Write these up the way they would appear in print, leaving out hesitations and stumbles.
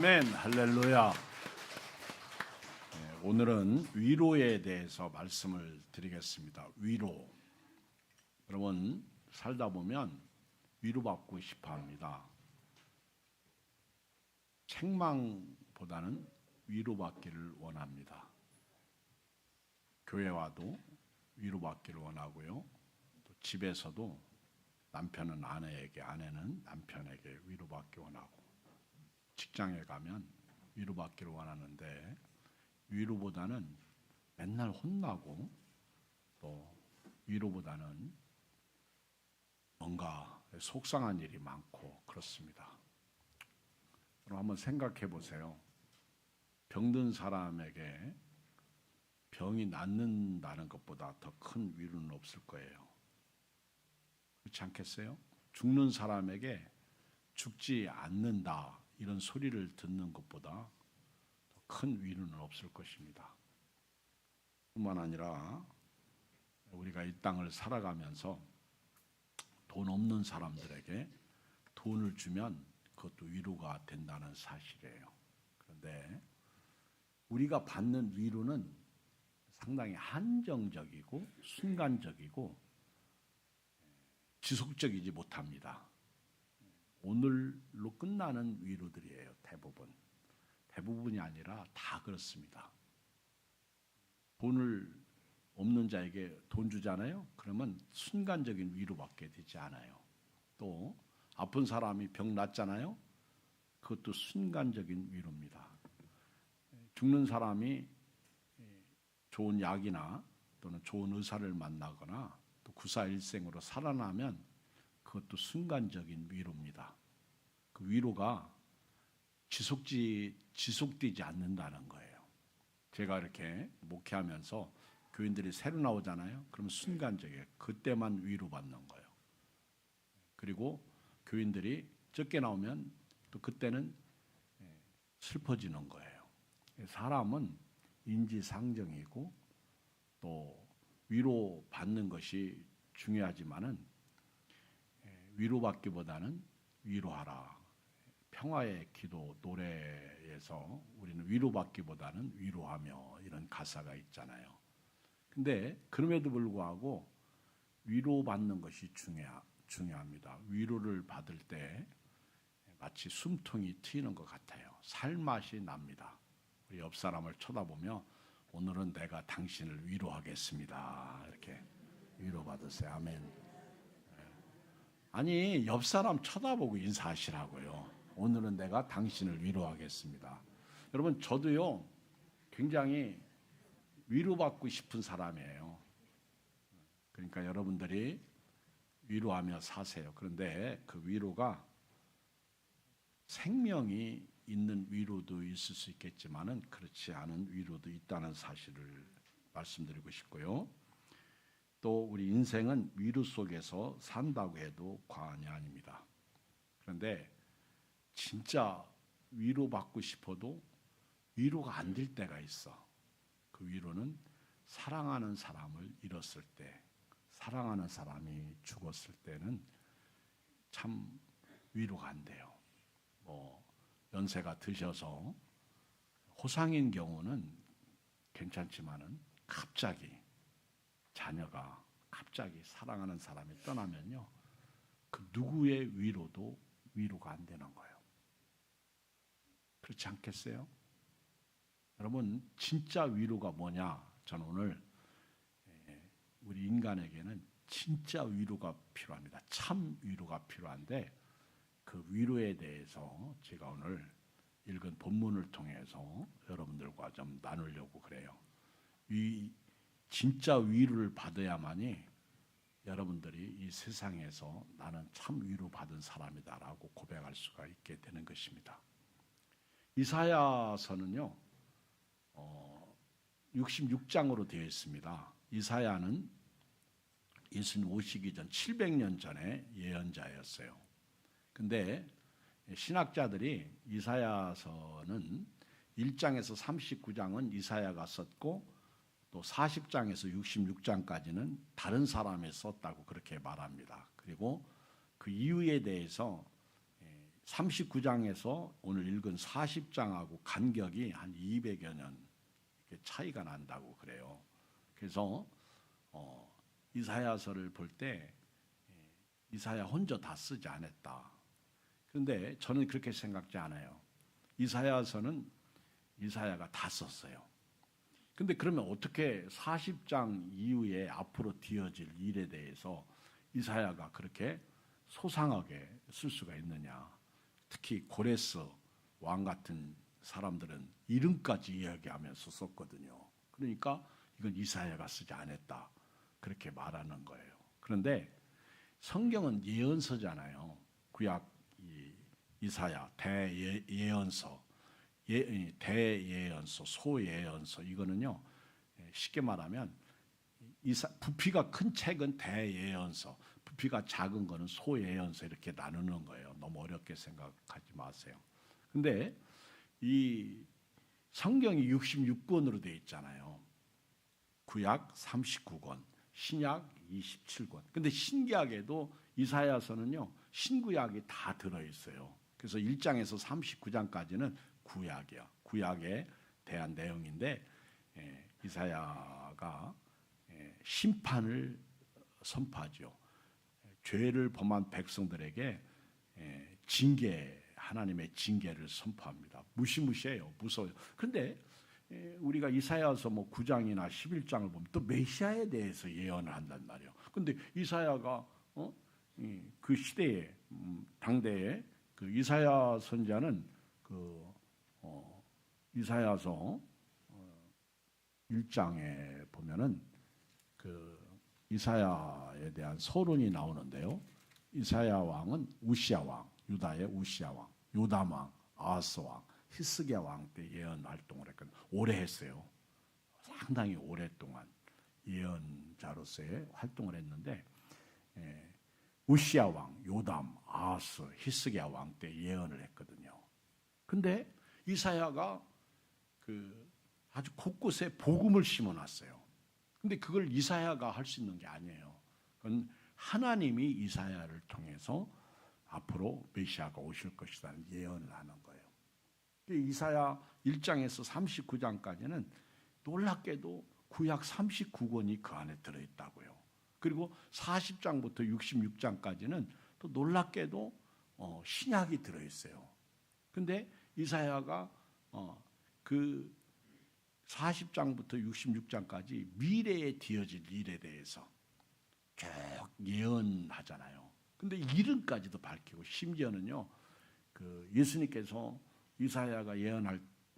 아멘, 할렐루야. 오늘은 위로에 대해서 말씀을 드리겠습니다. 위로. 여러분 살다 보면 위로받고 싶어 합니다. 책망보다는 위로받기를 원합니다. 교회 와도 위로받기를 원하고요. 또 집에서도 남편은 아내에게, 아내는 남편에게 위로받기 원하고, 직장에 가면 위로받기를 원하는데 위로보다는 맨날 혼나고, 또 위로보다는 뭔가 속상한 일이 많고 그렇습니다. 그럼 한번 생각해 보세요. 병든 사람에게 병이 낫는다는 것보다 더 큰 위로는 없을 거예요. 그렇지 않겠어요? 죽는 사람에게 죽지 않는다 이런 소리를 듣는 것보다 더 큰 위로는 없을 것입니다. 뿐만 아니라 우리가 이 땅을 살아가면서 돈 없는 사람들에게 돈을 주면 그것도 위로가 된다는 사실이에요. 그런데 우리가 받는 위로는 상당히 한정적이고 순간적이고 지속적이지 못합니다. 오늘로 끝나는 위로들이에요. 대부분이 아니라 다 그렇습니다. 돈을 없는 자에게 돈 주잖아요. 그러면 순간적인 위로받게 되지 않아요. 또 아픈 사람이 병 낫잖아요. 그것도 순간적인 위로입니다. 죽는 사람이 좋은 약이나 또는 좋은 의사를 만나거나 또 구사일생으로 살아나면 그것도 순간적인 위로입니다. 그 위로가 지속되지 않는다는 거예요. 제가 이렇게 목회하면서 교인들이 새로 나오잖아요. 그럼 순간적이에요. 그때만 위로받는 거예요. 그리고 교인들이 적게 나오면 또 그때는 슬퍼지는 거예요. 사람은 인지상정이고 또 위로받는 것이 중요하지만은 위로받기보다는 위로하라. 평화의 기도 노래에서 우리는 위로받기보다는 위로하며 이런 가사가 있잖아요. 근데 그럼에도 불구하고 위로받는 것이 중요합니다. 위로를 받을 때 마치 숨통이 트이는 것 같아요. 살맛이 납니다. 우리 옆 사람을 쳐다보며 오늘은 내가 당신을 위로하겠습니다. 이렇게 위로받으세요. 아멘. 아니 옆 사람 쳐다보고 인사하시라고요. 오늘은 내가 당신을 위로하겠습니다. 여러분 저도요 굉장히 위로받고 싶은 사람이에요. 그러니까 여러분들이 위로하며 사세요. 그런데 그 위로가 생명이 있는 위로도 있을 수 있겠지만은 그렇지 않은 위로도 있다는 사실을 말씀드리고 싶고요. 또 우리 인생은 위로 속에서 산다고 해도 과언이 아닙니다. 그런데 진짜 위로받고 싶어도 위로가 안 될 때가 있어. 그 위로는 사랑하는 사람을 잃었을 때, 사랑하는 사람이 죽었을 때는 참 위로가 안 돼요. 연세가 드셔서 호상인 경우는 괜찮지만은 갑자기 자녀가 갑자기 사랑하는 사람이 떠나면요, 그 누구의 위로도 위로가 안 되는 거예요. 그렇지 않겠어요? 여러분 진짜 위로가 뭐냐? 저는 오늘 우리 인간에게는 진짜 위로가 필요합니다. 참 위로가 필요한데 그 위로에 대해서 제가 오늘 읽은 본문을 통해서 여러분들과 좀 나누려고 그래요. 진짜 위로를 받아야만이 여러분들이 이 세상에서 나는 참 위로받은 사람이다라고 고백할 수가 있게 되는 것입니다. 이사야서는요 66장으로 되어 있습니다. 이사야는 예수님 오시기 전 700년 전에 예언자였어요. 근데 신학자들이 이사야서는 1장에서 39장은 이사야가 썼고 또 40장에서 66장까지는 다른 사람이 썼다고 그렇게 말합니다. 그리고 그 이유에 대해서 39장에서 오늘 읽은 40장하고 간격이 한 200여 년 차이가 난다고 그래요. 그래서 이사야서를 볼 때 이사야 혼자 다 쓰지 않았다. 그런데 저는 그렇게 생각지 않아요. 이사야서는 이사야가 다 썼어요. 근데 그러면 어떻게 40장 이후에 앞으로 뒤어질 일에 대해서 이사야가 그렇게 소상하게 쓸 수가 있느냐. 특히 고레스 왕 같은 사람들은 이름까지 이야기하면서 썼거든요. 그러니까 이건 이사야가 쓰지 않았다. 그렇게 말하는 거예요. 그런데 성경은 예언서잖아요. 구약 이사야, 대예언서, 대예언서, 소예언서 이거는요. 쉽게 말하면 부피가 큰 책은 대예언서, 부피가 작은 거는 소예언서 이렇게 나누는 거예요. 너무 어렵게 생각하지 마세요. 근데 이 성경이 66권으로 되어 있잖아요. 구약 39권, 신약 27권. 근데 신기하게도 이사야서는요. 신구약이 다 들어 있어요. 그래서 1장에서 39장까지는 구약이야. 구약에 대한 내용인데 이사야가 심판을 선포하죠. 죄를 범한 백성들에게 하나님의 징계를 선포합니다. 무시무시해요. 무서워요. 그런데 우리가 이사야서 9장이나 11장을 보면 또 메시아에 대해서 예언을 한단 말이에요. 그런데 이사야가 그 시대에 당대에 그 이사야 선지자는 이사야서 1장에 보면은 그 이사야에 대한 서론이 나오는데요. 이사야 왕은 우시야 왕, 유다의 우시야 왕, 요담 왕, 아하스 왕, 히스기야 왕 때 예언 활동을 했거든요. 오래 했어요. 상당히 오랫동안 예언자로서의 활동을 했는데 우시야 왕, 요담, 아하스, 히스기야 왕 때 예언을 했거든요. 근데 이사야가 아주 곳곳에 복음을 심어놨어요. 근데 그걸 이사야가 할 수 있는 게 아니에요. 그건 하나님이 이사야를 통해서 앞으로 메시아가 오실 것이라는 예언을 하는 거예요. 이사야 1장에서 39장까지는 놀랍게도 구약 39권이 그 안에 들어있다고요. 그리고 40장부터 66장까지는 또 놀랍게도 신약이 들어있어요. 근데 이사야가 그 40장부터 66장까지 미래에 뒤어질 일에 대해서 쭉 예언하잖아요. 근데 이름까지도 밝히고 심지어는요. 그 예수님께서 이사야가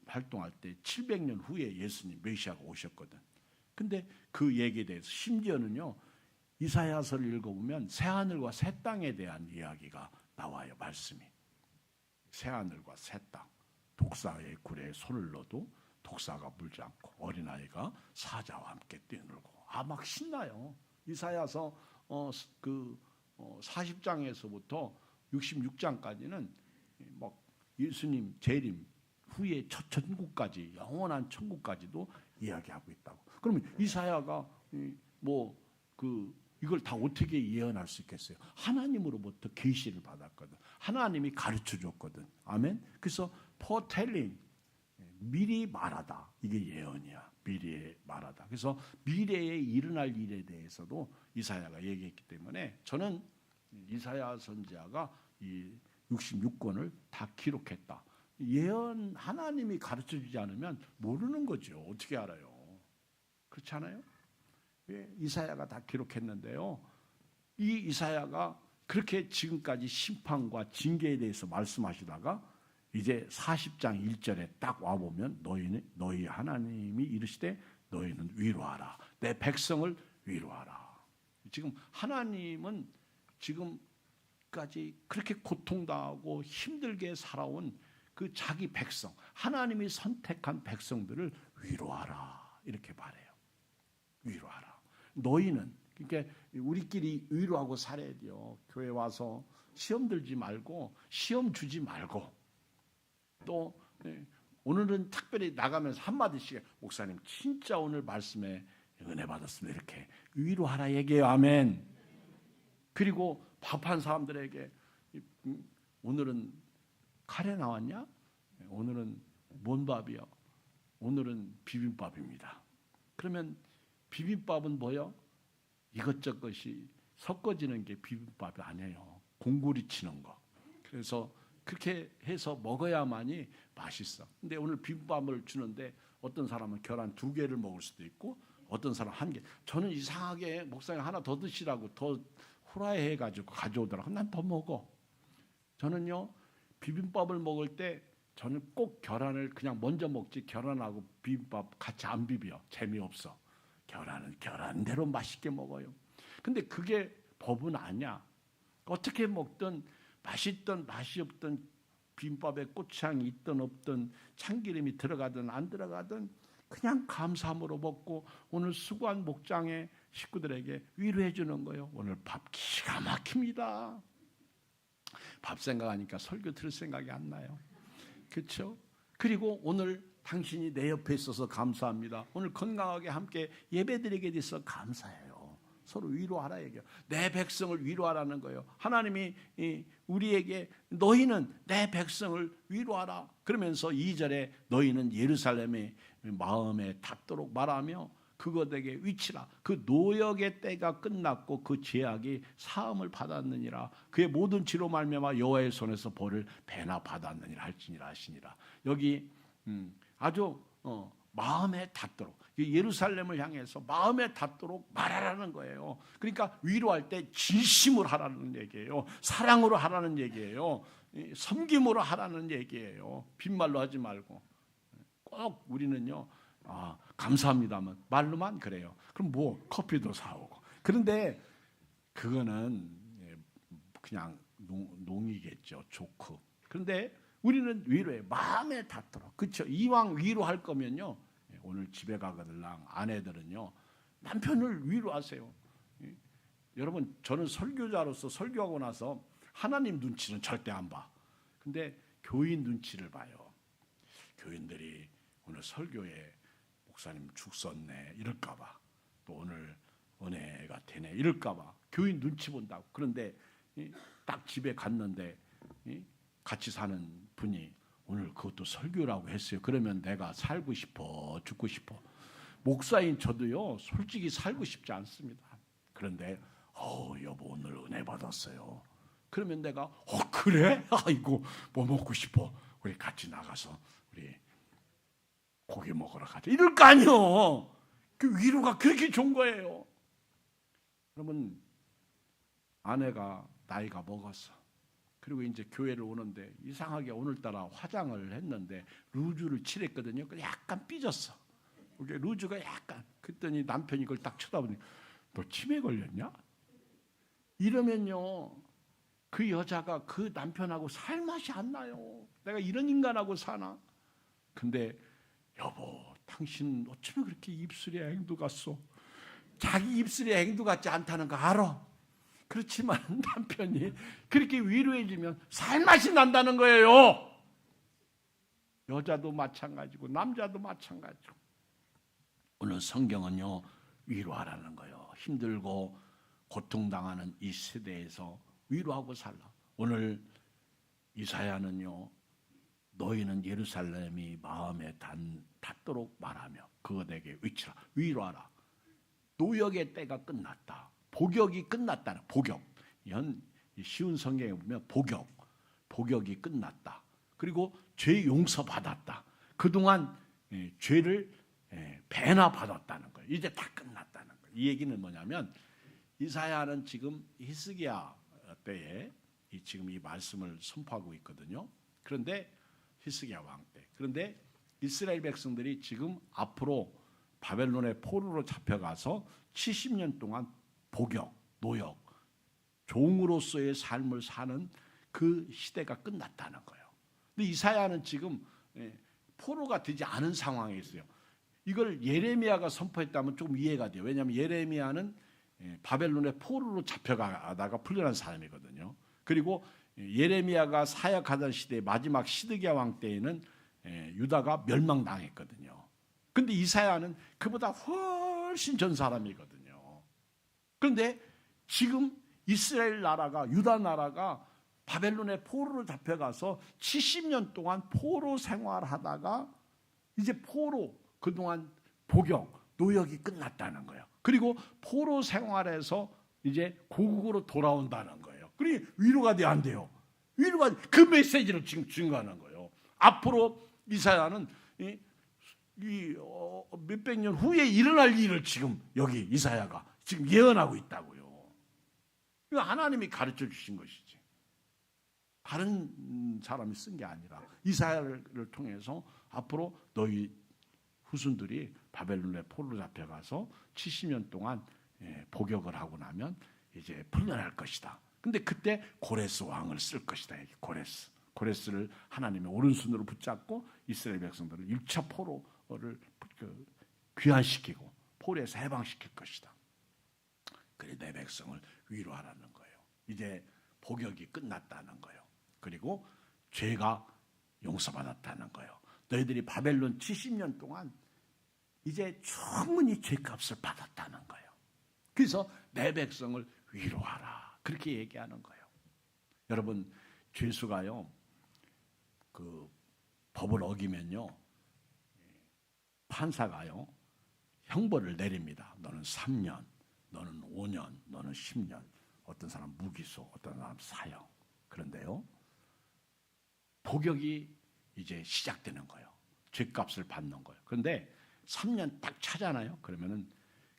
활동할 때 700년 후에 예수님 메시아가 오셨거든. 근데 그 얘기에 대해서 심지어는요. 이사야서를 읽어보면 새하늘과 새 땅에 대한 이야기가 나와요. 말씀이. 새하늘과 새 땅. 독사의 굴에 손을 넣어도 독사가 물지 않고 어린아이가 사자와 함께 뛰놀고 막 신나요. 이사야서 40장에서부터 66장까지는 막 예수님 재림 후에 첫 천국까지 영원한 천국까지도 이야기하고 있다고. 그러면 이사야가 이걸 다 어떻게 예언할 수 있겠어요? 하나님으로부터 계시를 받았거든. 하나님이 가르쳐 줬거든. 아멘. 그래서 foretelling 미리 말하다. 이게 예언이야. 미리에 말하다. 그래서 미래에 일어날 일에 대해서도 이사야가 얘기했기 때문에 저는 이사야 선지자가 이 66권을 다 기록했다. 예언 하나님이 가르쳐주지 않으면 모르는 거죠. 어떻게 알아요? 그렇지 않아요? 이사야가 다 기록했는데요. 이 이사야가 그렇게 지금까지 심판과 징계에 대해서 말씀하시다가 이제 40장 1절에 딱 와보면 너희 하나님이 이르시되 너희는 위로하라. 내 백성을 위로하라. 지금 하나님은 지금까지 그렇게 고통당하고 힘들게 살아온 그 자기 백성, 하나님이 선택한 백성들을 위로하라. 이렇게 말해요. 위로하라. 너희는, 그러니까 우리끼리 위로하고 살아야 돼요. 교회 와서 시험 들지 말고, 시험 주지 말고, 또 오늘은 특별히 나가면서 한마디씩 목사님 진짜 오늘 말씀에 은혜 받았습니다. 이렇게 위로하라 얘기해요. 아멘. 그리고 밥한 사람들에게 오늘은 카레 나왔냐? 오늘은 뭔 밥이요? 오늘은 비빔밥입니다. 그러면 비빔밥은 뭐요? 이것저것이 섞어지는 게 비빔밥이 아니에요. 공구리 치는 거. 그래서 그렇게 해서 먹어야만이 맛있어. 근데 오늘 비빔밥을 주는데 어떤 사람은 계란 2개를 먹을 수도 있고 어떤 사람은 1개. 저는 이상하게 목사님 하나 더 드시라고 더 후라이 해가지고 가져오더라고. 난 더 먹어. 저는요 비빔밥을 먹을 때 저는 꼭 계란을 그냥 먼저 먹지 계란하고 비빔밥 같이 안 비벼. 재미없어. 계란은 계란대로 맛있게 먹어요. 근데 그게 법은 아니야. 어떻게 먹든 맛있든 맛이 없든 비빔밥에 고추장이 있든 없든 참기름이 들어가든 안 들어가든 그냥 감사함으로 먹고 오늘 수고한 목장의 식구들에게 위로해 주는 거예요. 오늘 밥 기가 막힙니다. 밥 생각하니까 설교 들을 생각이 안 나요. 그렇죠? 그리고 오늘 당신이 내 옆에 있어서 감사합니다. 오늘 건강하게 함께 예배드리게 돼서 감사해요. 서로 위로하라 얘기해요. 내 백성을 위로하라는 거예요. 하나님이 우리에게 너희는 내 백성을 위로하라. 그러면서 2절에 너희는 예루살렘의 마음에 닿도록 말하며 그것에게 위치라. 그 노역의 때가 끝났고 그 죄악이 사함을 받았느니라. 그의 모든 지로 말미암아 여호와의 손에서 벌을 배나 받았느니라 할지니라 하시니라. 여기 아주 마음에 닿도록 예루살렘을 향해서 마음에 닿도록 말하라는 거예요. 그러니까 위로할 때 진심으로 하라는 얘기예요. 사랑으로 하라는 얘기예요. 섬김으로 하라는 얘기예요. 빈말로 하지 말고. 꼭 우리는요 감사합니다만 말로만 그래요. 그럼 뭐 커피도 사오고. 그런데 그거는 그냥 농이겠죠. 조크. 그런데 우리는 위로해. 마음에 닿도록. 그렇죠. 이왕 위로할 거면요. 오늘 집에 가거들랑 아내들은요. 남편을 위로하세요. 여러분 저는 설교자로서 설교하고 나서 하나님 눈치는 절대 안 봐. 근데 교인 눈치를 봐요. 교인들이 오늘 설교에 목사님 죽 썼네 이럴까 봐. 또 오늘 은혜가 되네 이럴까 봐. 교인 눈치 본다고. 그런데 딱 집에 갔는데 같이 사는 분이 오늘 그것도 설교라고 했어요. 그러면 내가 살고 싶어 죽고 싶어. 목사인 저도요 솔직히 살고 싶지 않습니다. 그런데 여보 오늘 은혜 받았어요. 그러면 내가 그래? 아이고 뭐 먹고 싶어. 우리 같이 나가서 우리 고기 먹으러 가자. 이럴 거 아니요. 그 위로가 그렇게 좋은 거예요. 그러면 아내가 나이가 먹었어. 그리고 이제 교회를 오는데 이상하게 오늘따라 화장을 했는데 루즈를 칠했거든요. 약간 삐졌어. 이게 루즈가 약간. 그랬더니 남편이 그걸 딱 쳐다보니 너 치매 걸렸냐? 이러면요. 그 여자가 그 남편하고 살 맛이 안 나요. 내가 이런 인간하고 사나? 근데 여보 당신 어쩌면 그렇게 입술에 앵두 같소? 자기 입술에 앵두 같지 않다는 거 알아? 그렇지만 남편이 그렇게 위로해 주면 살맛이 난다는 거예요. 여자도 마찬가지고 남자도 마찬가지고. 오늘 성경은요 위로하라는 거예요. 힘들고 고통당하는 이 세대에서 위로하고 살라. 오늘 이사야는요 너희는 예루살렘이 마음에 닿도록 말하며 그것에게 위치라. 위로하라. 노역의 때가 끝났다. 복역이 끝났다는 복역. 쉬운 성경에 보면 복역이 끝났다. 그리고 죄 용서 받았다. 그동안 죄를 배나 받았다는 거예요. 이제 다 끝났다는 거예요. 이 얘기는 뭐냐면 이사야는 지금 히스기야 때에 지금 이 말씀을 선포하고 있거든요. 그런데 히스기야 왕 때. 그런데 이스라엘 백성들이 지금 앞으로 바벨론의 포로로 잡혀가서 70년 동안 복역, 노역, 종으로서의 삶을 사는 그 시대가 끝났다는 거예요. 근데 이사야는 지금 포로가 되지 않은 상황에 있어요. 이걸 예레미야가 선포했다면 좀 이해가 돼요. 왜냐하면 예레미야는 바벨론의 포로로 잡혀가다가 풀려난 사람이거든요. 그리고 예레미야가 사역하던 시대 마지막 시드기야 왕 때에는 유다가 멸망당했거든요. 그런데 이사야는 그보다 훨씬 전 사람이거든요. 그런데 지금 이스라엘 나라가 유다 나라가 바벨론의 포로로 잡혀가서 70년 동안 포로 생활하다가 이제 포로 그동안 복역, 노역이 끝났다는 거예요. 그리고 포로 생활에서 이제 고국으로 돌아온다는 거예요. 그러니 위로가 돼, 안 돼요? 위로가, 그 메시지를 지금 증거하는 거예요. 앞으로 이사야는 몇백 년 후에 일어날 일을 지금 여기 이사야가 지금 예언하고 있다고요. 이거 하나님이 가르쳐 주신 것이지. 다른 사람이 쓴 게 아니라 이사야를 통해서 앞으로 너희 후손들이 바벨론의 포로로 잡혀가서 70년 동안 복역을 하고 나면 이제 풀려날 것이다. 근데 그때 고레스 왕을 쓸 것이다. 고레스를 하나님의 오른손으로 붙잡고 이스라엘 백성들을 1차 포로를 귀환시키고 포로에서 해방시킬 것이다. 그래 내 백성을 위로하라는 거예요. 이제 복역이 끝났다는 거예요. 그리고 죄가 용서받았다는 거예요. 너희들이 바벨론 70년 동안 이제 충분히 죄값을 받았다는 거예요. 그래서 내 백성을 위로하라. 그렇게 얘기하는 거예요. 여러분, 죄수가요, 그 법을 어기면요, 판사가요, 형벌을 내립니다. 너는 3년, 너는 5년, 너는 10년, 어떤 사람 무기소, 어떤 사람 사형. 그런데요, 복역이 이제 시작되는 거예요. 죄값을 받는 거예요. 그런데 3년 딱 차잖아요. 그러면은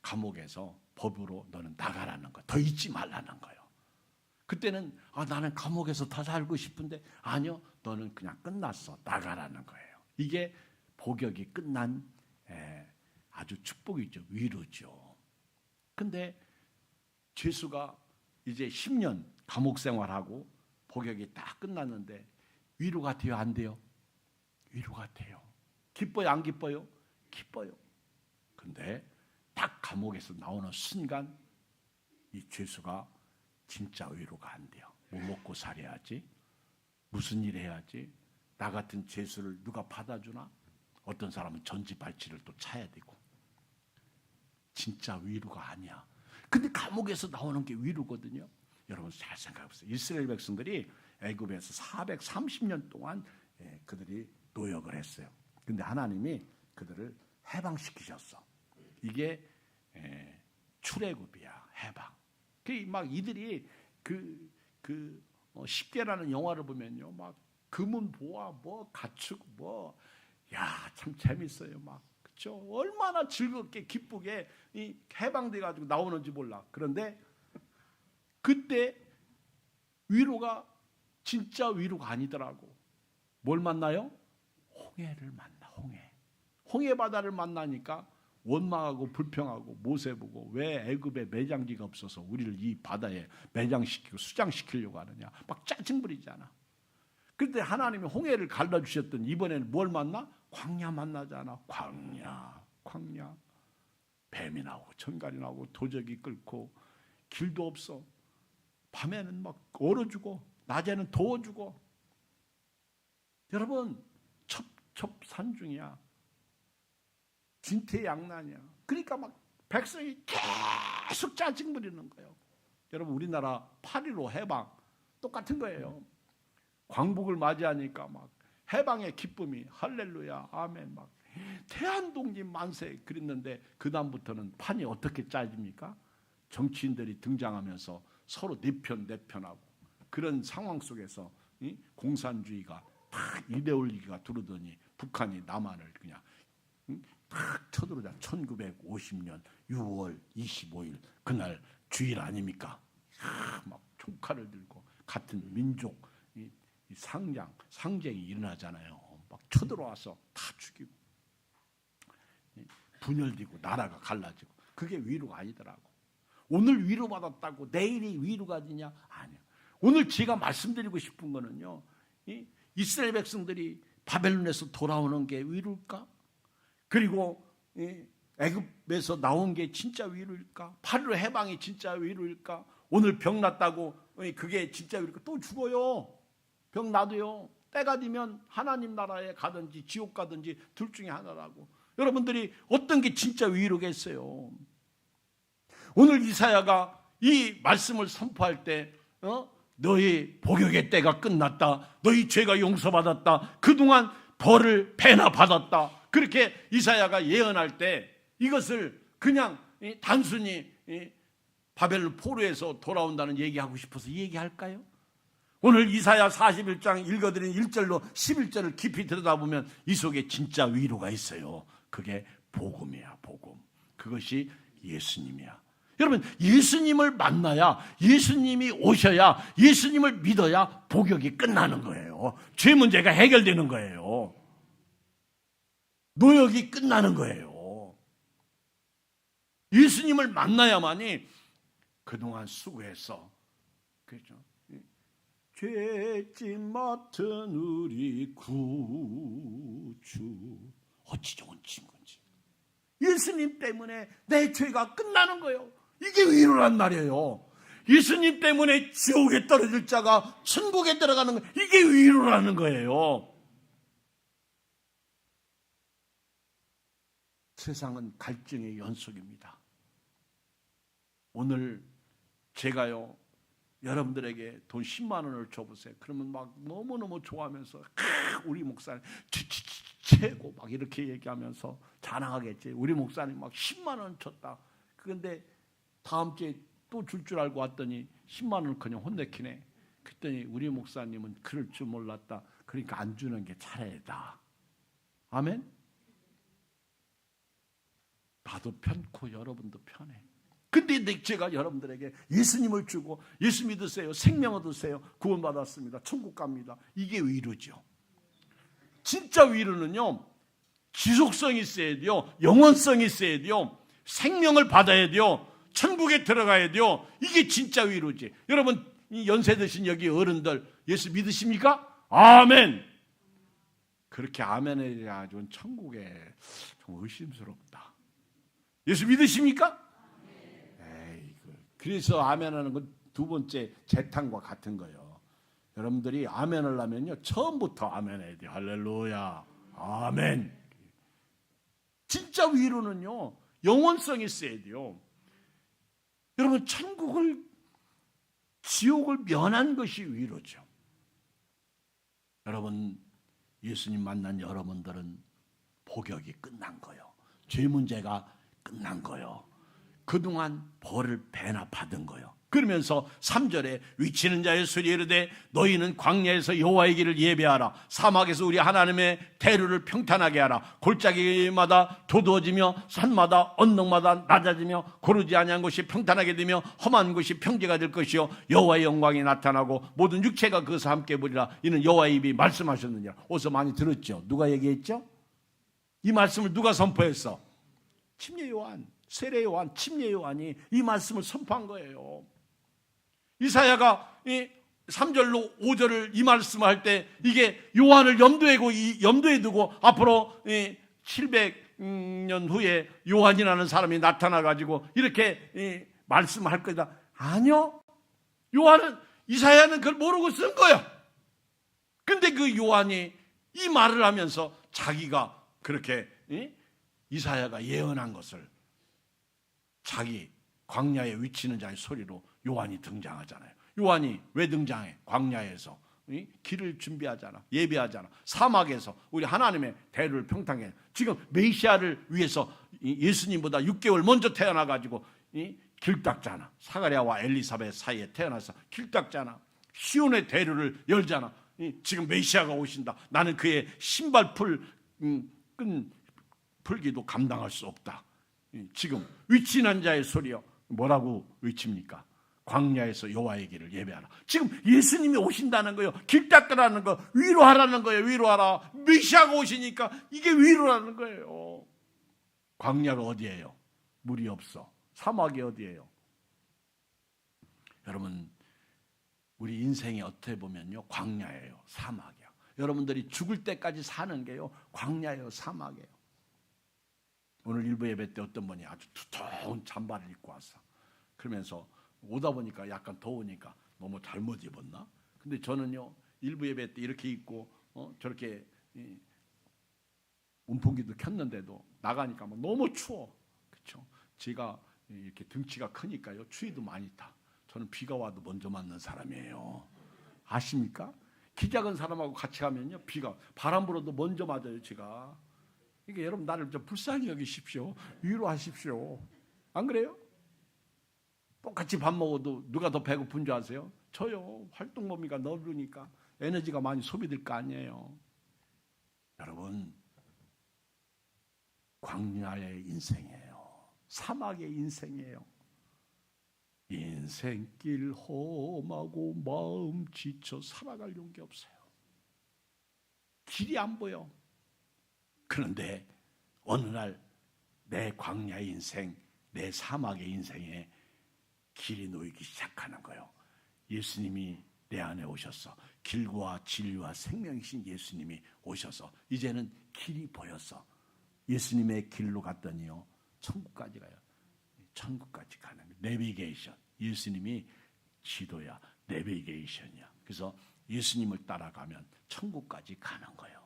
감옥에서 법으로 너는 나가라는 거예요. 더 있지 말라는 거예요. 그때는 나는 감옥에서 더 살고 싶은데 아니요, 너는 그냥 끝났어. 나가라는 거예요. 이게 복역이 끝난 아주 축복이죠. 위로죠. 근데 죄수가 이제 10년 감옥 생활하고 복역이 딱 끝났는데 위로가 돼요, 안 돼요? 위로가 돼요. 기뻐요, 안 기뻐요? 기뻐요. 근데 딱 감옥에서 나오는 순간 이 죄수가 진짜 위로가 안 돼요. 뭐 먹고 살아야지? 무슨 일 해야지? 나 같은 죄수를 누가 받아주나? 어떤 사람은 전지발찌를 또 차야 되고. 진짜 위로가 아니야. 근데 감옥에서 나오는 게 위로거든요. 여러분 잘 생각해 보세요. 이스라엘 백성들이 애굽에서 430년 동안 그들이 노역을 했어요. 근데 하나님이 그들을 해방시키셨어. 이게 출애굽이야, 해방. 막 이들이 십계라는 영화를 보면요, 막 금은 보아, 뭐 가축, 뭐, 야, 참 재밌어요, 막. 그렇죠? 얼마나 즐겁게 기쁘게 이 해방돼 가지고 나오는지 몰라. 그런데 그때 위로가 진짜 위로가 아니더라고. 뭘 만나요? 홍해를 만나. 홍해 바다를 만나니까 원망하고 불평하고 모세 보고 왜 애굽에 매장지가 없어서 우리를 이 바다에 매장시키고 수장시키려고 하느냐. 막 짜증 부리잖아. 그런데 하나님이 홍해를 갈라주셨더니 이번에는 뭘 만나? 광야 만나잖아. 광야. 뱀이 나오고 천갈이 나오고 도적이 끓고 길도 없어. 밤에는 막 얼어 죽어. 낮에는 더워 죽어. 여러분, 첩첩산중이야. 진퇴양난이야. 그러니까 막 백성이 계속 짜증 부리는 거예요. 여러분, 우리나라 8.15 해방 똑같은 거예요. 광복을 맞이하니까 막 해방의 기쁨이 할렐루야 아멘 막 태안동지 만세 그랬는데 그 다음부터는 판이 어떻게 짜집니까? 정치인들이 등장하면서 서로 네 편하고 그런 상황 속에서 공산주의가 탁 이데올기가 들어오더니 북한이 남한을 그냥 탁 쳐들어오자. 1950년 6월 25일 그날 주일 아닙니까? 막 총칼을 들고 같은 민족 상쟁이 일어나잖아요. 막 쳐들어와서 다 죽이고 분열되고 나라가 갈라지고 그게 위로가 아니더라고. 오늘 위로받았다고 내일이 위로가 되냐? 아니야. 오늘 제가 말씀드리고 싶은 거는요, 이스라엘 백성들이 바벨론에서 돌아오는 게 위로일까? 그리고 애굽에서 나온 게 진짜 위로일까? 8.15 해방이 진짜 위로일까? 오늘 병 났다고 그게 진짜 위로일까? 또 죽어요. 병 나도요. 때가 되면 하나님 나라에 가든지 지옥 가든지 둘 중에 하나라고. 여러분들이 어떤 게 진짜 위로겠어요? 오늘 이사야가 이 말씀을 선포할 때 너희 복역의 때가 끝났다. 너희 죄가 용서받았다. 그동안 벌을 배나 받았다. 그렇게 이사야가 예언할 때 이것을 그냥 단순히 바벨론 포로에서 돌아온다는 얘기하고 싶어서 얘기할까요? 오늘 이사야 41장 읽어드린 1절로 11절을 깊이 들여다보면 이 속에 진짜 위로가 있어요. 그게 복음이야, 복음. 그것이 예수님이야. 여러분, 예수님을 만나야, 예수님이 오셔야, 예수님을 믿어야 복역이 끝나는 거예요. 죄 문제가 해결되는 거예요. 노역이 끝나는 거예요. 예수님을 만나야만이 그동안 수고해서, 그렇죠? 죄짐 맡은 우리 구주, 어찌 좋은 친구인지. 예수님 때문에 내 죄가 끝나는 거예요. 이게 위로란 말이에요. 예수님 때문에 지옥에 떨어질 자가 천국에 들어가는 거, 이게 위로라는 거예요. 세상은 갈증의 연속입니다. 오늘 제가요, 여러분들에게 돈 10만 원을 줘보세요. 그러면 막 너무너무 좋아하면서 우리 목사님 최고 막 이렇게 얘기하면서 자랑하겠지. 우리 목사님 막 10만 원 줬다. 그런데 다음 주에 또 줄 줄 알고 왔더니 10만 원을 그냥 혼내키네. 그랬더니 우리 목사님은 그럴 줄 몰랐다. 그러니까 안 주는 게 차라리다. 아멘? 나도 편고 여러분도 편해. 근데 제가 여러분들에게 예수님을 주고 예수 믿으세요, 생명 얻으세요, 구원받았습니다, 천국 갑니다. 이게 위로죠. 진짜 위로는요, 지속성이 있어야 돼요. 영원성이 있어야 돼요. 생명을 받아야 돼요. 천국에 들어가야 돼요. 이게 진짜 위로지. 여러분, 이 연세 드신 여기 어른들 예수 믿으십니까? 아멘. 그렇게 아멘 해야 좀 천국에 좀 의심스럽다. 예수 믿으십니까? 그래서 아멘하는 건 두 번째 재탕과 같은 거예요. 여러분들이 아멘을 하면요, 처음부터 아멘해야 돼요. 할렐루야, 아멘. 진짜 위로는요, 영원성이 있어야 돼요. 여러분, 지옥을 면한 것이 위로죠. 여러분, 예수님 만난 여러분들은 복역이 끝난 거예요. 죄 문제가 끝난 거예요. 그동안 벌을 배나 받은 거예요. 그러면서 3절에 위치는 자의 소리 이르되 너희는 광야에서 여호와의 길을 예배하라. 사막에서 우리 하나님의 대루를 평탄하게 하라. 골짜기마다 도두어지며 산마다 언덕마다 낮아지며 고르지 아니한 곳이 평탄하게 되며 험한 곳이 평지가 될 것이요 여호와의 영광이 나타나고 모든 육체가 그것을 함께 보리라. 이는 여호와의 입이 말씀하셨느니라. 어디서 많이 들었죠? 누가 얘기했죠? 이 말씀을 누가 선포했어? 침례 요한, 세례 요한, 침례 요한이 이 말씀을 선포한 거예요. 이사야가 3절로 5절을 이 말씀을 할 때 이게 요한을 염두에 두고 앞으로 700년 후에 요한이라는 사람이 나타나가지고 이렇게 말씀할 거다. 아니요. 이사야는 그걸 모르고 쓴 거야. 근데 그 요한이 이 말을 하면서 자기가 그렇게 이사야가 예언한 것을 자기 광야에 위치는 자의 소리로 요한이 등장하잖아요. 요한이 왜 등장해? 광야에서 길을 준비하잖아, 예배하잖아. 사막에서 우리 하나님의 대를 평탄해. 지금 메시아를 위해서 예수님보다 6개월 먼저 태어나가지고 길 닦잖아. 사가랴와 엘리사벳 사이에 태어나서 길 닦잖아. 시온의 대류를 열잖아. 지금 메시아가 오신다. 나는 그의 신발 끈 풀기도 감당할 수 없다. 지금 위치난 자의 소리요. 뭐라고 외칩니까? 광야에서 여호와의 길을 예배하라. 지금 예수님이 오신다는 거예요. 길 닦으라는 거, 위로하라는 거예요. 위로하라. 메시아가 오시니까 이게 위로라는 거예요. 광야가 어디예요? 물이 없어. 사막이 어디예요? 여러분, 우리 인생이 어떻게 보면요, 광야예요, 사막이에요. 여러분들이 죽을 때까지 사는 게요, 광야예요, 사막이에요. 오늘 일부 예배 때 어떤 분이 아주 두터운 잠바를 입고 왔어. 그러면서 오다 보니까 약간 더우니까 너무 잘못 입었나? 근데 저는요, 일부 예배 때 이렇게 입고 저렇게 온풍기도 켰는데도 나가니까 뭐 너무 추워. 그렇죠? 제가 이렇게 등치가 크니까요, 추위도 많이 타. 저는 비가 와도 먼저 맞는 사람이에요. 아십니까? 키 작은 사람하고 같이 가면요, 비가 바람 불어도 먼저 맞아요. 제가 이게 여러분 나를 좀 불쌍히 여기십시오. 위로하십시오. 안 그래요? 똑같이 밥 먹어도 누가 더 배고픈 줄 아세요? 저요. 활동 범위가 넓으니까 에너지가 많이 소비될 거 아니에요. 여러분, 광야의 인생이에요. 사막의 인생이에요. 인생길 험하고 마음 지쳐 살아갈 용기 없어요. 길이 안 보여. 그런데 어느 날 내 광야의 인생, 내 사막의 인생에 길이 놓이기 시작하는 거예요. 예수님이 내 안에 오셔서, 길과 진리와 생명이신 예수님이 오셔서 이제는 길이 보여서 예수님의 길로 갔더니요, 천국까지 가요. 천국까지 가는 거예요. 내비게이션. 예수님이 지도야, 내비게이션이야. 그래서 예수님을 따라가면 천국까지 가는 거예요.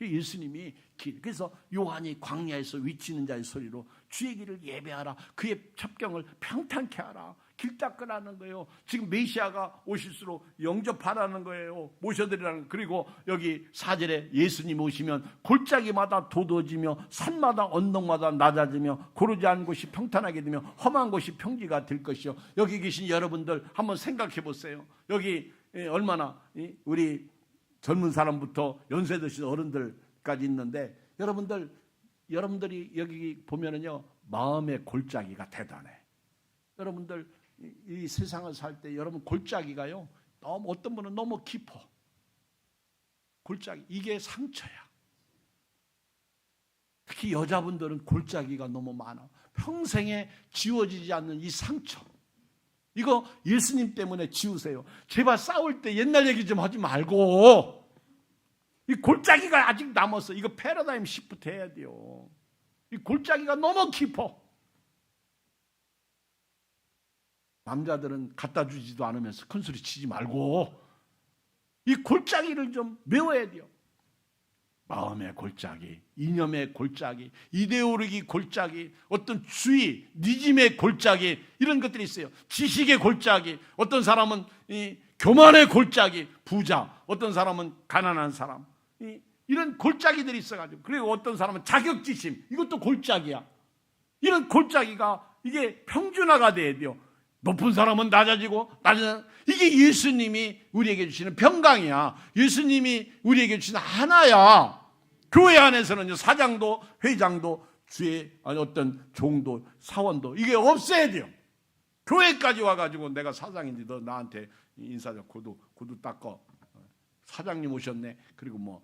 예수님이 그래서 요한이 광야에서 위치는 자의 소리로 주의 길을 예배하라, 그의 첩경을 평탄케 하라, 길 닦으라는 거예요. 지금 메시아가 오실수록 영접하라는 거예요. 모셔드리라는 거예요. 그리고 여기 4절에 예수님 오시면 골짜기마다 도도지며 산마다 언덕마다 낮아지며 고르지 않은 곳이 평탄하게 되며 험한 곳이 평지가 될 것이요. 여기 계신 여러분들 한번 생각해 보세요. 여기 얼마나 우리 젊은 사람부터 연세 드신 어른들까지 있는데, 여러분들이 여기 보면은요, 마음의 골짜기가 대단해. 여러분들 이 세상을 살 때 여러분 골짜기가요, 너무, 어떤 분은 너무 깊어. 골짜기, 이게 상처야. 특히 여자분들은 골짜기가 너무 많아. 평생에 지워지지 않는 이 상처, 이거 예수님 때문에 지우세요. 제발 싸울 때 옛날 얘기 좀 하지 말고, 이 골짜기가 아직 남았어. 이거 패러다임 시프트 해야 돼요. 이 골짜기가 너무 깊어. 남자들은 갖다 주지도 않으면서 큰 소리 치지 말고 이 골짜기를 좀 메워야 돼요. 마음의 골짜기, 이념의 골짜기, 이데올로기 골짜기, 어떤 주의, 니즘의 골짜기, 이런 것들이 있어요. 지식의 골짜기, 어떤 사람은 이 교만의 골짜기, 부자, 어떤 사람은 가난한 사람, 이런 골짜기들이 있어가지고, 그리고 어떤 사람은 자격지심, 이것도 골짜기야. 이런 골짜기가 이게 평준화가 돼야 돼요. 높은 사람은 낮아지고, 이게 예수님이 우리에게 주시는 평강이야. 예수님이 우리에게 주시는 하나야. 교회 안에서는요, 사장도 회장도 주의 어떤 종도 사원도 이게 없어야 돼요. 교회까지 와가지고 내가 사장인지 너 나한테 인사적 구두 닦어, 사장님 오셨네, 그리고 뭐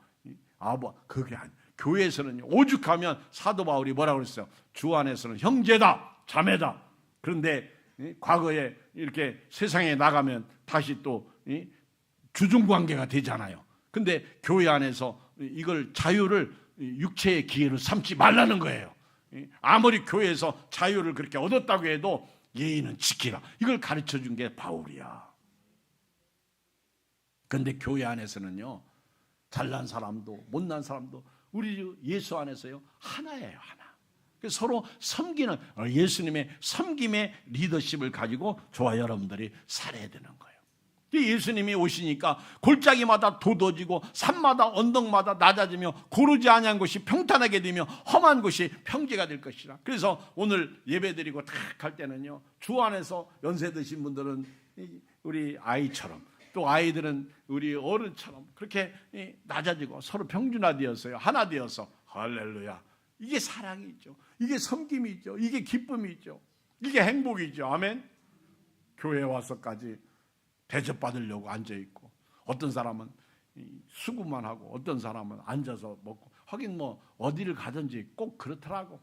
그게 아니에요. 교회에서는 오죽하면 사도 바울이 뭐라고 그랬어요? 주 안에서는 형제다, 자매다. 그런데 과거에 이렇게 세상에 나가면 다시 또 주중관계가 되잖아요. 근데 교회 안에서 이걸 자유를 육체의 기회로 삼지 말라는 거예요. 아무리 교회에서 자유를 그렇게 얻었다고 해도 예의는 지키라. 이걸 가르쳐준 게 바울이야. 그런데 교회 안에서는요, 잘난 사람도 못난 사람도 우리 예수 안에서요 하나예요, 하나. 서로 섬기는, 예수님의 섬김의 리더십을 가지고 저와 여러분들이 살아야 되는 거예요. 예수님이 오시니까 골짜기마다 도도지고 산마다 언덕마다 낮아지며 고르지 아니한 곳이 평탄하게 되며 험한 곳이 평지가 될 것이라. 그래서 오늘 예배드리고 탁 할 때는요, 주 안에서 연세 드신 분들은 우리 아이처럼, 또 아이들은 우리 어른처럼 그렇게 낮아지고 서로 평준화되었어요. 하나 되어서 할렐루야. 이게 사랑이죠. 이게 섬김이죠. 이게 기쁨이죠. 이게 행복이죠. 아멘. 교회에 와서까지 대접받으려고 앉아있고, 어떤 사람은 수고만 하고 어떤 사람은 앉아서 먹고, 하긴 뭐 어디를 가든지 꼭 그렇더라고.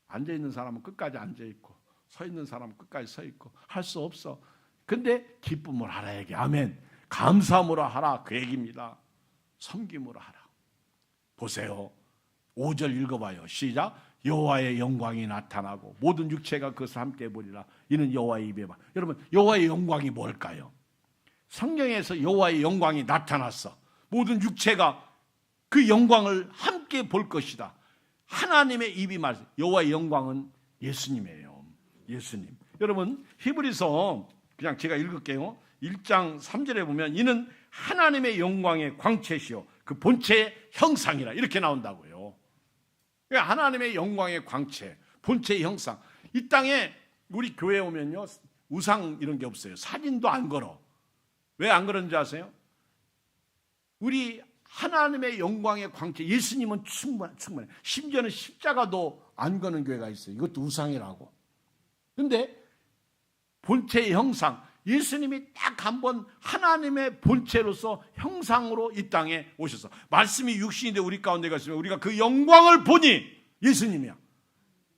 앉아있는 사람은 끝까지 앉아있고 서있는 사람은 끝까지 서있고 할 수 없어. 근데 기쁨을 하라 얘기. 아멘. 감사함으로 하라 그 얘기입니다. 섬김으로 하라. 보세요. 5절 읽어봐요. 시작. 여호와의 영광이 나타나고 모든 육체가 그것을 함께 보리라. 이는 여호와의 입에 말. 여러분, 여호와의 영광이 뭘까요? 성경에서 여호와의 영광이 나타났어. 모든 육체가 그 영광을 함께 볼 것이다. 하나님의 입이 말씀. 여호와의 영광은 예수님이에요. 예수님. 여러분 히브리서 그냥 제가 읽을게요. 1장 3절에 보면 이는 하나님의 영광의 광채시요 그 본체의 형상이라 이렇게 나온다고요. 하나님의 영광의 광채, 본체의 형상. 이 땅에 우리 교회에 오면요 우상 이런 게 없어요. 사진도 안 걸어. 왜 안 그런지 아세요? 우리 하나님의 영광의 광채, 예수님은 충분해. 심지어는 십자가도 안 거는 교회가 있어요. 이것도 우상이라고. 그런데 본체의 형상, 예수님이 딱 한 번 하나님의 본체로서 형상으로 이 땅에 오셔서 말씀이 육신인데 우리 가운데 가시면 우리가 그 영광을 보니 예수님이야.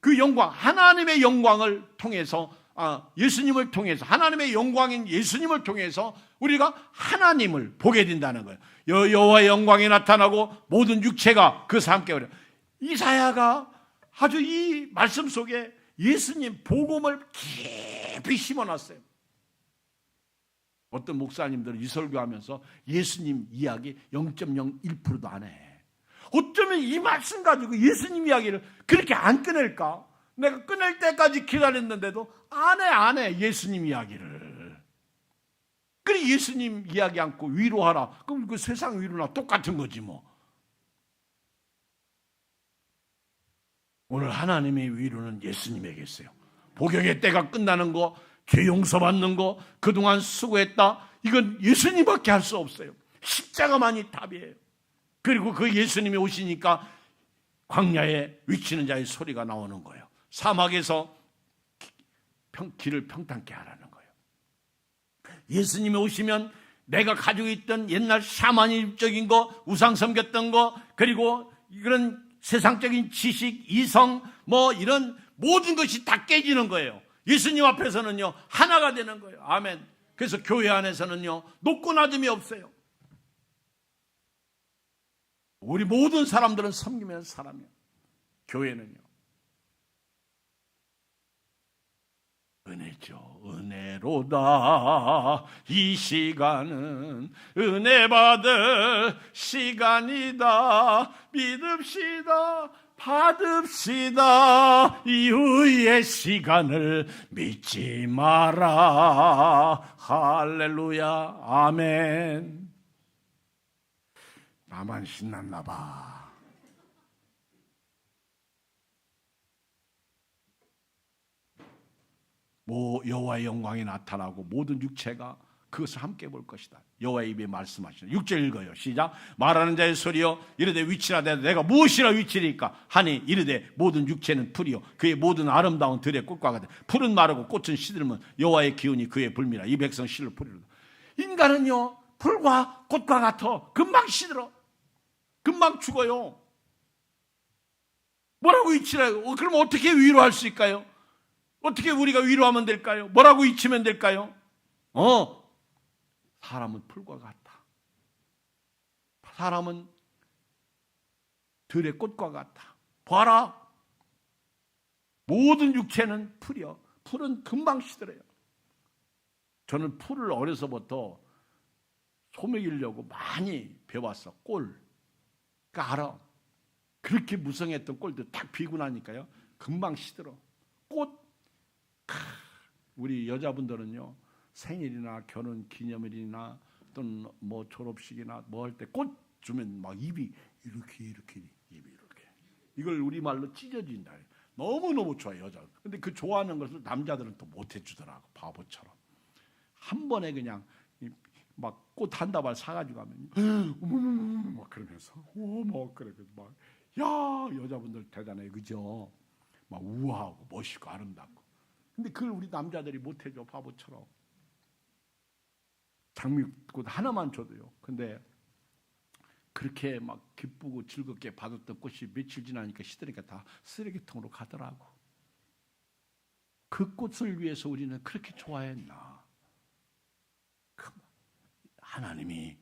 그 영광, 하나님의 영광을 통해서 예수님을 통해서 하나님의 영광인 예수님을 통해서 우리가 하나님을 보게 된다는 거예요. 여호와의 영광이 나타나고 모든 육체가 그것을 함께 오려. 이사야가 아주 이 말씀 속에 예수님 복음을 깊이 심어놨어요. 어떤 목사님들은 이 설교하면서 예수님 이야기 0.01%도 안 해. 어쩌면 이 말씀 가지고 예수님 이야기를 그렇게 안 꺼낼까? 내가 끊을 때까지 기다렸는데도 안 해 예수님 이야기를. 그래 예수님 이야기 않고 위로하라. 그럼 그 세상 위로나 똑같은 거지 뭐. 오늘 하나님의 위로는 예수님에게 있어요. 복역의 때가 끝나는 거, 죄 용서받는 거, 그동안 수고했다. 이건 예수님밖에 할 수 없어요. 십자가만이 답이에요. 그리고 그 예수님이 오시니까 광야에 위치는 자의 소리가 나오는 거예요. 사막에서 길을 평탄케 하라는 거예요. 예수님이 오시면 내가 가지고 있던 옛날 샤머니즘적인 거, 우상 섬겼던 거, 그리고 그런 세상적인 지식, 이성, 뭐 이런 모든 것이 다 깨지는 거예요. 예수님 앞에서는요 하나가 되는 거예요. 아멘. 그래서 교회 안에서는요 높고 낮음이 없어요. 우리 모든 사람들은 섬기면서 살아요. 교회는요 은혜죠. 은혜로다. 이 시간은 은혜 받을 시간이다. 믿읍시다. 받읍시다. 이후의 시간을 믿지 마라. 할렐루야. 아멘. 나만 신났나 봐. 여호와의 영광이 나타나고 모든 육체가 그것을 함께 볼 것이다. 여호와의 입에 말씀하시는 6절 읽어요. 시작. 말하는 자의 소리여 이르되 위치라 내가 무엇이라 위치리까 하니 이르되 모든 육체는 풀이요 그의 모든 아름다운 들의 꽃과 같아. 풀은 마르고 꽃은 시들면 여호와의 기운이 그의 불미라. 이 백성 실로 풀이로다. 인간은요 풀과 꽃과 같아. 금방 시들어. 금방 죽어요. 뭐라고 위치라요? 그럼 어떻게 위로할 수 있을까요? 어떻게 우리가 위로하면 될까요? 뭐라고 잊히면 될까요? 사람은 풀과 같다. 사람은 들의 꽃과 같다. 봐라. 모든 육체는 풀이요. 풀은 금방 시들어요. 저는 풀을 어려서부터 소먹이려고 많이 배웠어. 꼴. 그러니까 알아. 그렇게 무성했던 꼴도 딱 피고 나니까요. 금방 시들어. 꽃. 우리 여자분들은요 생일이나 결혼 기념일이나 또는 뭐 졸업식이나 뭐 할 때 꽃 주면 막 입이 이렇게 입이 이렇게 이걸 우리말로 찢어진다. 너무너무 좋아해 여자. 근데 그 좋아하는 것을 남자들은 또 못 해주더라고. 바보처럼 한 번에 그냥 막 꽃 한 다발 사가지고 가면 막 그러면서 뭐 그래 막 야 여자분들 대단해 그죠? 막 우아하고 멋있고 아름답고. 근데 그걸 우리 남자들이 못해줘. 바보처럼. 장미꽃 하나만 줘도요. 근데 그렇게 막 기쁘고 즐겁게 받았던 꽃이 며칠 지나니까 시드니까 다 쓰레기통으로 가더라고. 그 꽃을 위해서 우리는 그렇게 좋아했나. 하나님이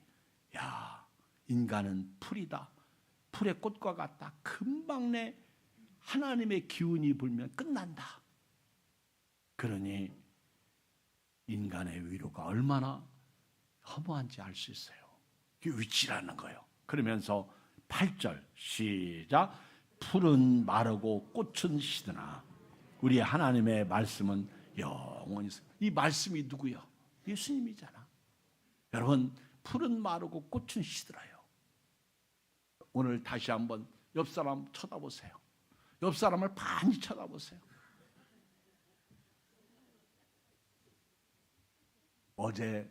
야 인간은 풀이다. 풀의 꽃과 같다. 금방 내 하나님의 기운이 불면 끝난다. 그러니 인간의 위로가 얼마나 허무한지 알 수 있어요. 이게 위치라는 거예요. 그러면서 8절 시작. 풀은 마르고 꽃은 시드나 우리 하나님의 말씀은 영원히 이 말씀이 누구요? 예수님이잖아. 여러분, 풀은 마르고 꽃은 시들어요. 오늘 다시 한번 옆 사람 쳐다보세요. 옆 사람을 많이 쳐다보세요. 어제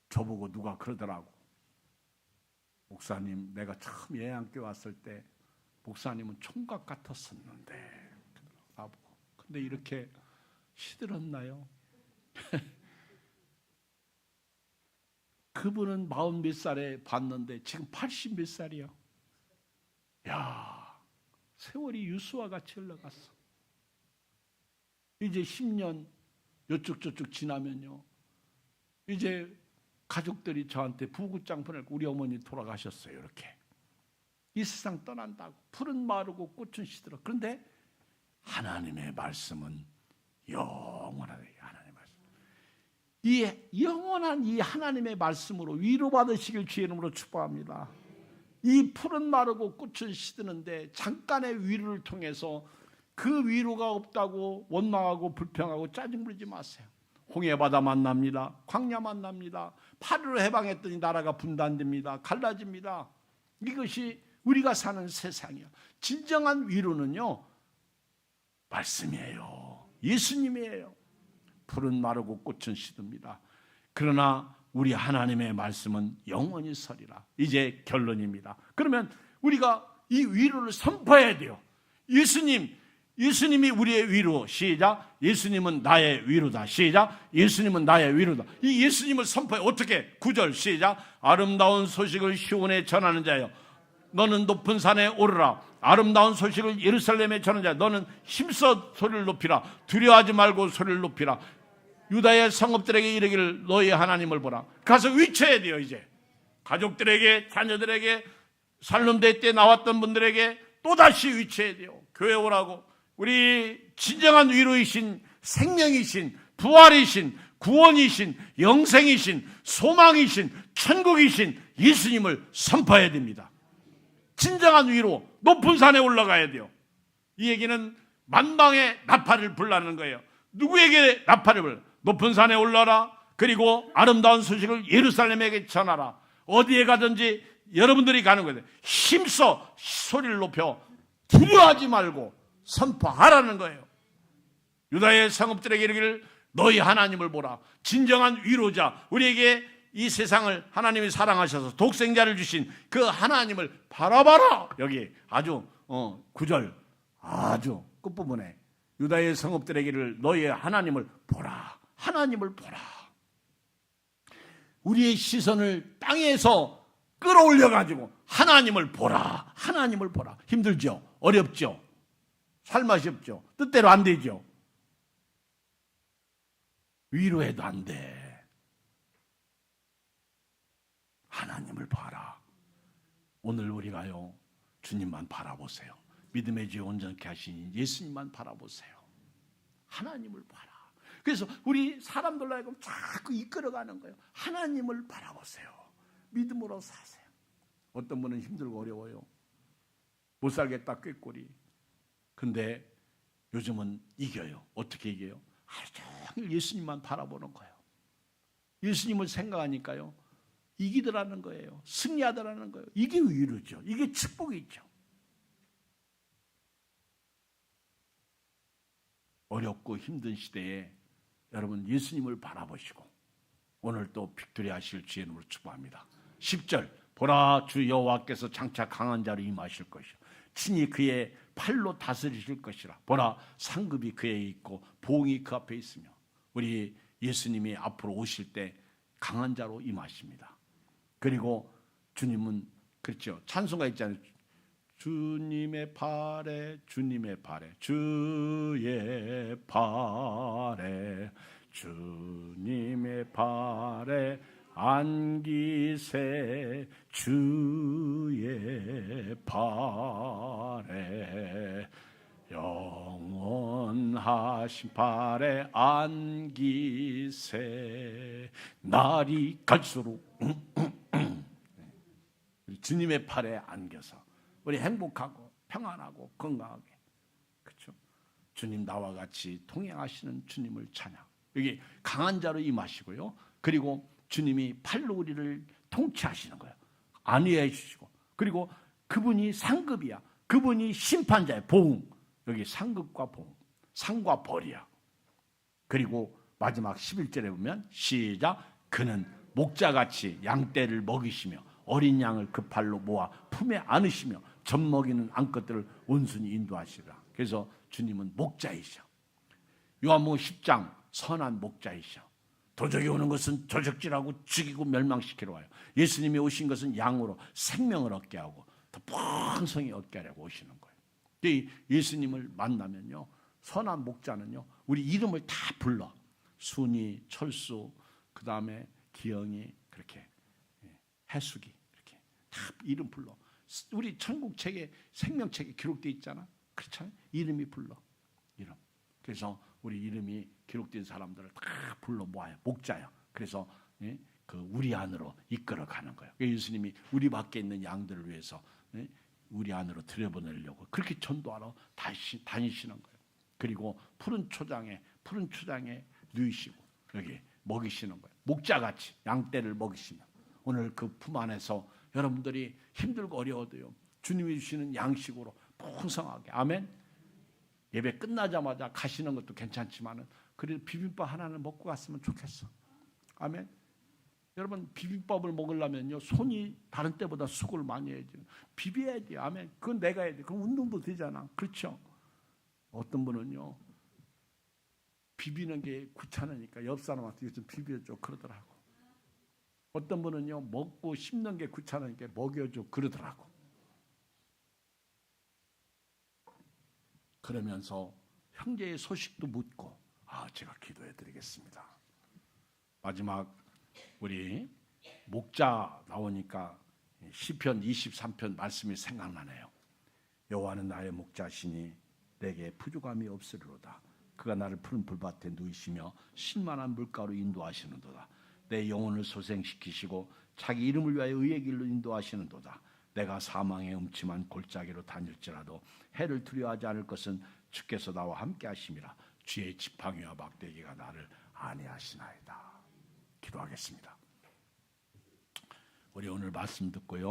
저보고 누가 그러더라고. 목사님, 내가 처음 예양교회 왔을 때 목사님은 총각 같았었는데, 나보고. 근데 이렇게 시들었나요? 그분은 40 몇 살에 봤는데 지금 80 몇 살이요. 야, 세월이 유수와 같이 흘러갔어. 이제 10년 요쪽 저쪽 지나면요, 이제 가족들이 저한테 부구장 보내고 우리 어머니 돌아가셨어요. 이렇게 이 세상 떠난다고. 풀은 마르고 꽃은 시들어. 그런데 하나님의 말씀은 영원하다. 하나님의 말씀. 이 영원한 이 하나님의 말씀으로 위로받으시길 주의 이름으로 축복합니다. 이 풀은 마르고 꽃은 시드는데 잠깐의 위로를 통해서 그 위로가 없다고 원망하고 불평하고 짜증부리지 마세요. 홍해바다 만납니다. 광야 만납니다. 8.15 해방했더니 나라가 분단됩니다. 갈라집니다. 이것이 우리가 사는 세상이야. 진정한 위로는요, 말씀이에요. 예수님이에요. 풀은 마르고 꽃은 시듭니다. 그러나 우리 하나님의 말씀은 영원히 서리라. 이제 결론입니다. 그러면 우리가 이 위로를 선포해야 돼요. 예수님이 우리의 위로. 시작. 예수님은 나의 위로다. 시작. 예수님은 나의 위로다. 이 예수님을 선포해. 어떻게? 9절 시작. 아름다운 소식을 시온에 전하는 자여, 너는 높은 산에 오르라. 아름다운 소식을 예루살렘에 전하는 자여, 너는 힘써 소리를 높이라. 두려워하지 말고 소리를 높이라. 유다의 성읍들에게 이르기를 너희 하나님을 보라. 가서 외쳐야 돼요. 이제 가족들에게, 자녀들에게, 살림대 때 나왔던 분들에게 또다시 외쳐야 돼요. 교회 오라고. 우리 진정한 위로이신, 생명이신, 부활이신, 구원이신, 영생이신, 소망이신, 천국이신 예수님을 선포해야 됩니다. 진정한 위로, 높은 산에 올라가야 돼요. 이 얘기는 만방의 나팔을 불라는 거예요. 누구에게 나팔을 불러? 높은 산에 올라라. 그리고 아름다운 소식을 예루살렘에게 전하라. 어디에 가든지 여러분들이 가는 거예요. 힘써 소리를 높여 두려워하지 말고 선포하라는 거예요. 유다의 성읍들에게 이르기를 너희 하나님을 보라. 진정한 위로자, 우리에게 이 세상을 하나님이 사랑하셔서 독생자를 주신 그 하나님을 바라봐라. 여기 아주 9절 아주 끝부분에 유다의 성읍들에게 이르기를 너희 하나님을 보라. 하나님을 보라. 우리의 시선을 땅에서 끌어올려가지고 하나님을 보라. 하나님을 보라. 힘들죠? 어렵죠? 살맛이 없죠? 뜻대로 안 되죠? 위로해도 안 돼. 하나님을 봐라. 오늘 우리가요, 주님만 바라보세요. 믿음의 주에 온전케 하신 예수님만 바라보세요. 하나님을 봐라. 그래서 우리 사람들로 하여금 자꾸 이끌어가는 거예요. 하나님을 바라보세요. 믿음으로 사세요. 어떤 분은 힘들고 어려워요. 못 살겠다 꾀꼬리. 근데 요즘은 이겨요. 어떻게 이겨요? 하루 종일 예수님만 바라보는 거예요. 예수님을 생각하니까요, 이기더라는 거예요. 승리하더라는 거예요. 이게 위로죠. 이게 축복이죠. 어렵고 힘든 시대에 여러분 예수님을 바라보시고 오늘 또 빅토리 하실 주의 이름으로 축복합니다. 10절 보라, 주 여호와께서 장차 강한 자로 임하실 것이요 친히 그의 팔로 다스리실 것이라. 보라, 상급이 그에 있고 보응이 그 앞에 있으며. 우리 예수님이 앞으로 오실 때 강한 자로 임하십니다. 그리고 주님은 그렇죠. 찬송가 있잖아요. 주님의 발에, 주님의 발에, 주의 발에, 주님의 발에 안기세, 주의 발에, 영원하신 발에 안기세. 날이 갈수록 주님의 팔에 안겨서 우리 행복하고 평안하고 건강하게, 그렇죠? 주님 나와 같이 동행하시는 주님을 찬양. 여기 강한 자로 임하시고요. 그리고 주님이 팔로 우리를 통치하시는 거예요. 안위해 주시고. 그리고 그분이 상급이야. 그분이 심판자야. 보응. 여기 상급과 보응. 상과 벌이야. 그리고 마지막 11절에 보면 시작. 그는 목자같이 양떼를 먹이시며 어린 양을 그 팔로 모아 품에 안으시며 젖먹이는 암컷들을 온순히 인도하시라. 그래서 주님은 목자이셔. 요한복음 10장 선한 목자이셔. 도적이 오는 것은 도적질하고 죽이고 멸망시키러 와요. 예수님이 오신 것은 양으로 생명을 얻게 하고 더 풍성히 얻게 하려고 오시는 거예요. 예수님을 만나면요, 선한 목자는요, 우리 이름을 다 불러. 순이, 철수, 그 다음에 기영이, 그렇게 해숙이, 이렇게 다 이름 불러. 우리 천국 책에 생명책에 기록되어 있잖아. 그렇잖아요. 이름이 불러. 이름. 그래서 우리 이름이 기록된 사람들을 다 불러 모아요. 목자야. 그래서 그 우리 안으로 이끌어 가는 거예요. 예수님이 우리 밖에 있는 양들을 위해서 우리 안으로 들여보내려고 그렇게 전도하러 다니시는 거예요. 그리고 푸른 초장에 누이시고 여기 먹이시는 거예요. 목자같이 양떼를 먹이시면 오늘 그 품 안에서 여러분들이 힘들고 어려워도요, 주님이 주시는 양식으로 풍성하게, 아멘. 예배 끝나자마자 가시는 것도 괜찮지만은 그래도 비빔밥 하나는 먹고 갔으면 좋겠어. 아멘. 여러분, 비빔밥을 먹으려면요, 손이 다른 때보다 수고를 많이 해야지. 비벼야지. 아멘. 그건 내가 해야 돼. 그럼 운동도 되잖아. 그렇죠? 어떤 분은요, 비비는 게 귀찮으니까 옆 사람한테 좀 비벼줘 그러더라고. 어떤 분은요, 먹고 씹는 게 귀찮으니까 먹여줘 그러더라고. 그러면서 형제의 소식도 묻고, 제가 기도해 드리겠습니다. 마지막 우리 목자 나오니까 시편 23편 말씀이 생각나네요. 여호와는 나의 목자시니 내게 부족함이 없으리로다. 그가 나를 푸른 불밭에 누이시며 신만한 물가로 인도하시는도다. 내 영혼을 소생시키시고 자기 이름을 위하여 의의 길로 인도하시는도다. 내가 사망의 음침한 골짜기로 다닐지라도 해를 두려워하지 않을 것은 주께서 나와 함께 하심이라. 주의 지팡이와 막대기가 나를 안위하시나이다. 기도하겠습니다. 우리 오늘 말씀 듣고요,